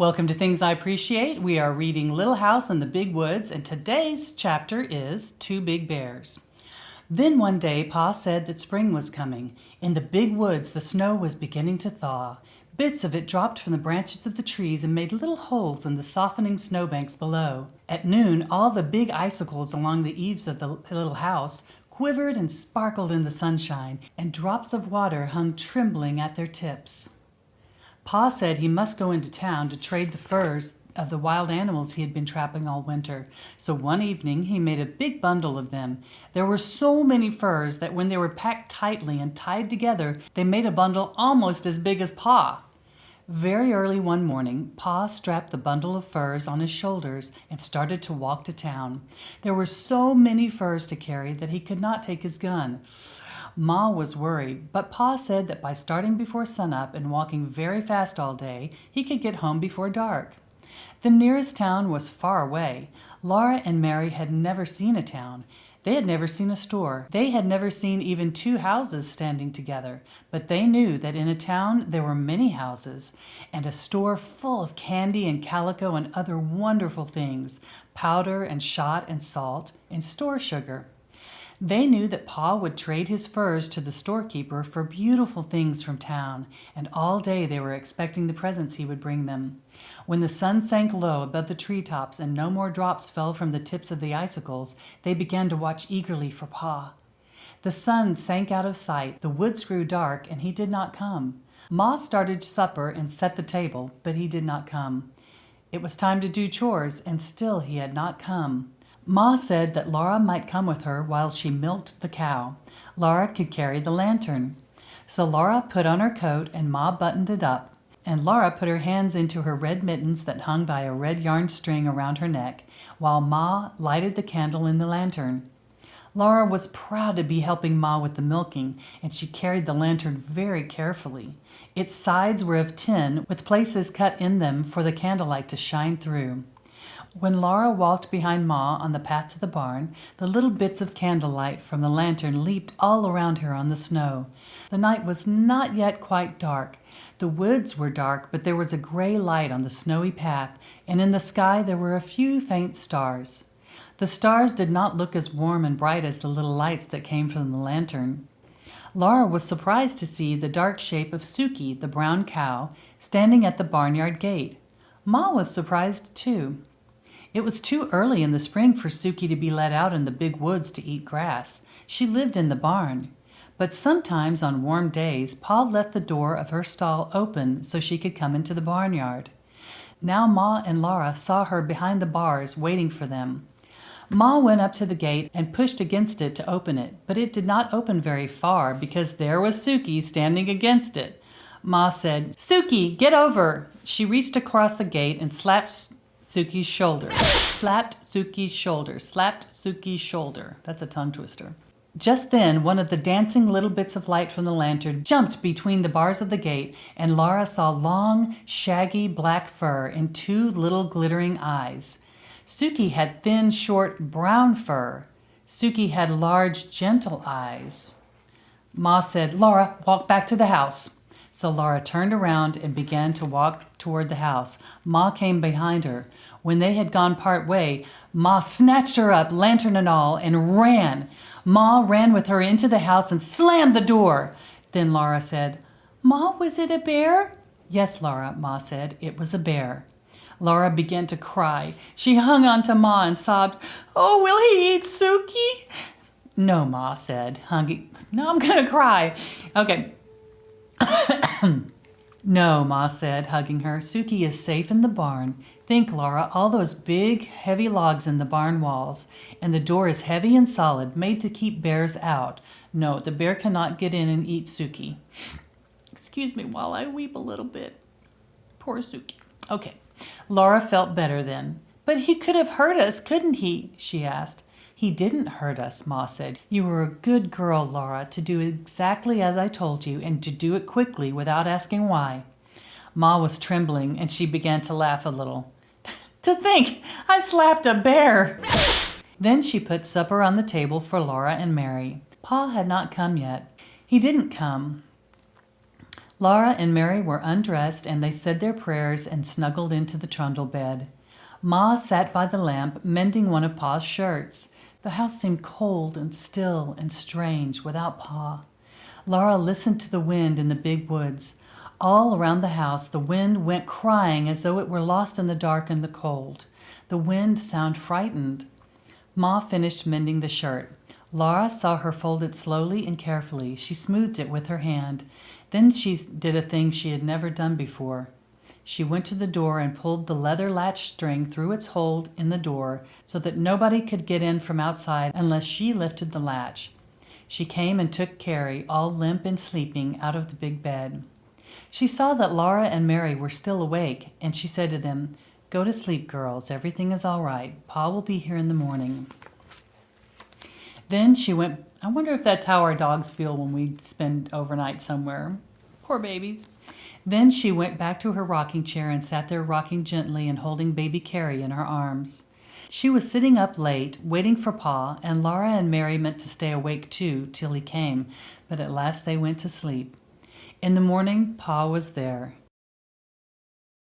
Welcome to Things I Appreciate. We are reading Little House in the Big Woods, and today's chapter is Two Big Bears. Then one day, Pa said that spring was coming. In the big woods, the snow was beginning to thaw. Bits of it dropped from the branches of the trees and made little holes in the softening snowbanks below. At noon, all the big icicles along the eaves of the little house quivered and sparkled in the sunshine, and drops of water hung trembling at their tips. Pa said he must go into town to trade the furs of the wild animals he had been trapping all winter. So one evening he made a big bundle of them. There were so many furs that when they were packed tightly and tied together, they made a bundle almost as big as Pa. Very early one morning, Pa strapped the bundle of furs on his shoulders and started to walk to town. There were so many furs to carry that he could not take his gun. Ma was worried, but Pa said that by starting before sunup and walking very fast all day, he could get home before dark. The nearest town was far away. Laura and Mary had never seen a town. They had never seen a store. They had never seen even two houses standing together. But they knew that in a town there were many houses, and a store full of candy and calico and other wonderful things, powder and shot and salt and store sugar. They knew that Pa would trade his furs to the storekeeper for beautiful things from town, and all day they were expecting the presents he would bring them. When the sun sank low above the treetops and no more drops fell from the tips of the icicles, they began to watch eagerly for Pa. The sun sank out of sight, the woods grew dark, and he did not come. Ma started supper and set the table, but he did not come. It was time to do chores, and still he had not come. Ma said that Laura might come with her while she milked the cow. Laura could carry the lantern. So Laura put on her coat and Ma buttoned it up. And Laura put her hands into her red mittens that hung by a red yarn string around her neck, while Ma lighted the candle in the lantern. Laura was proud to be helping Ma with the milking, and she carried the lantern very carefully. Its sides were of tin, with places cut in them for the candlelight to shine through. When Laura walked behind Ma on the path to the barn, the little bits of candlelight from the lantern leaped all around her on the snow. The night was not yet quite dark. The woods were dark, but there was a gray light on the snowy path, and in the sky there were a few faint stars. The stars did not look as warm and bright as the little lights that came from the lantern. Laura was surprised to see the dark shape of Suki, the brown cow, standing at the barnyard gate. Ma was surprised too. It was too early in the spring for Suki to be let out in the big woods to eat grass. She lived in the barn. But sometimes on warm days, Pa left the door of her stall open so she could come into the barnyard. Now Ma and Laura saw her behind the bars waiting for them. Ma went up to the gate and pushed against it to open it, but it did not open very far because there was Suki standing against it. Ma said, "Suki, get over!" She reached across the gate and slapped Suki's shoulder. Slapped Suki's shoulder. That's a tongue twister. Just then, one of the dancing little bits of light from the lantern jumped between the bars of the gate, and Laura saw long, shaggy black fur and two little glittering eyes. Suki had thin, short, brown fur. Suki had large, gentle eyes. Ma said, "Laura, walk back to the house." So Laura turned around and began to walk toward the house. Ma came behind her. When they had gone part way, Ma snatched her up, lantern and all, and ran. Ma ran with her into the house and slammed the door. Then Laura said, "Ma, was it a bear?" "Yes, Laura," Ma said, "it was a bear." Laura began to cry. She hung on to Ma and sobbed, "Oh, will he eat Suki?" "No," Ma said, "No, I'm going to cry." Okay. "No," Ma said, hugging her. "Suki is safe in the barn. Think, Laura, all those big, heavy logs in the barn walls. And the door is heavy and solid, made to keep bears out. No, the bear cannot get in and eat Suki." Excuse me while I weep a little bit. Poor Suki. Okay. Laura felt better then. "But he could have hurt us, couldn't he?" she asked. "He didn't hurt us," Ma said. "You were a good girl, Laura, to do exactly as I told you and to do it quickly without asking why." Ma was trembling and she began to laugh a little. "To think, I slapped a bear!" Then she put supper on the table for Laura and Mary. Pa had not come yet. He didn't come. Laura and Mary were undressed, and they said their prayers and snuggled into the trundle bed. Ma sat by the lamp, mending one of Pa's shirts. The house seemed cold and still and strange without Pa. Laura listened to the wind in the big woods. All around the house, the wind went crying as though it were lost in the dark and the cold. The wind sounded frightened. Ma finished mending the shirt. Laura saw her fold it slowly and carefully. She smoothed it with her hand. Then she did a thing she had never done before. She went to the door and pulled the leather latch string through its hold in the door so that nobody could get in from outside unless she lifted the latch. She came and took Carrie, all limp and sleeping, out of the big bed. She saw that Laura and Mary were still awake, and she said to them, "Go to sleep, girls. Everything is all right. Pa will be here in the morning." Then she went. I wonder if that's how our dogs feel when we spend overnight somewhere. Poor babies. Then she went back to her rocking chair and sat there rocking gently and holding baby Carrie in her arms. She was sitting up late, waiting for Pa, and Laura and Mary meant to stay awake too till he came, but at last they went to sleep. In the morning, Pa was there.